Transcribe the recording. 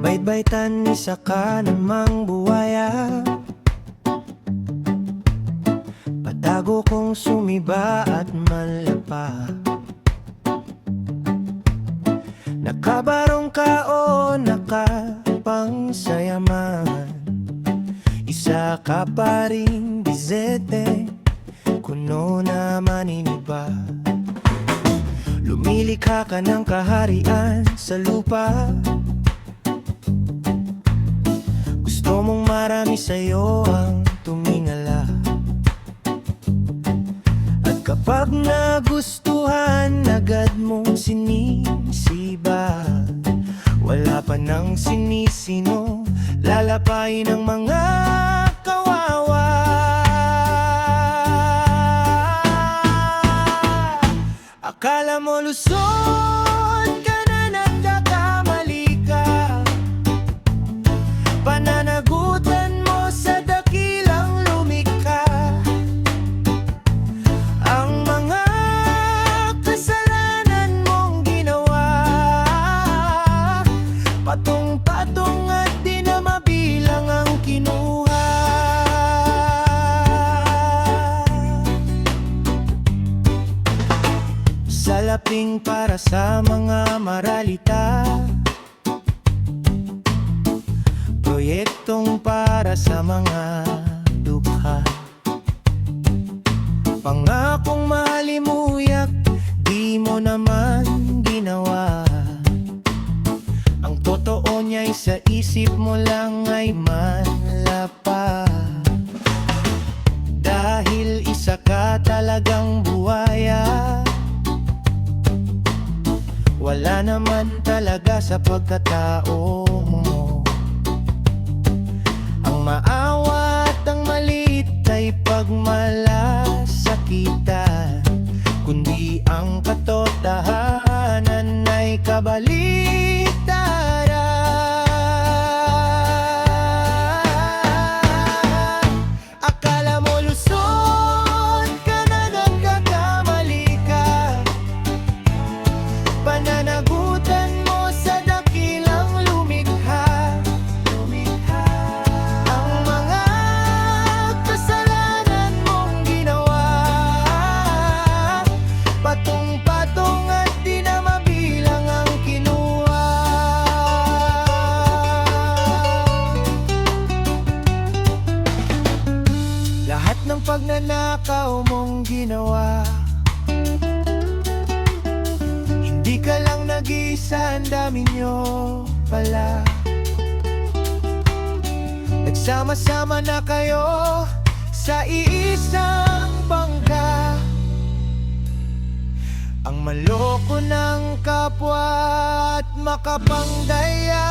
Bait-baitan, isa ka namang buwaya. Patago kong sumiba at malapa. Nakabarong ka o nakapangsayaman, isa ka pa ring bisete, kuno na maniniba. Lumilikha ka ng kaharian sa lupa. Gusto mong marami sa'yo ang tumingala. At kapag nagustuhan, agad mong sinisiba. Wala pa nang sinisino, lalapain ang mga kawawa. Akala mo lusot ka na, nagkakamali ka. Pananagutan mo sa dakilang lumikha. Ang mga kasalanan mong ginawa, patong-patong at di na mabilang ang kinuha. Salaping para sa mga maralita, proyektong para sa mga dukha. Pangakong mahalimuyak, di mo naman ginawa. Ang totoo niya'y sa isip mo lang ay malapa. Dahil isa ka talagang buwaya, wala naman talaga sa pagkatao mo. Ang maawa at ang maliit ay pagmalasakitan, kundi ang katotohanan ay kabaligtaran. Akala mo lusot ka na, nagkakamali ka. Pananagutan mo sa dakilang lumikha. Ang mga kasalanan mong ginawa, patong-patong at di na mabilang ang kinuha. Lahat ng pagnanakaw mong ginawa, di ka lang nag-iisa, ang dami nyo pala. Nagsama-sama na kayo sa iisang bangka. Ang maloko ng kapwa at makapanggaya.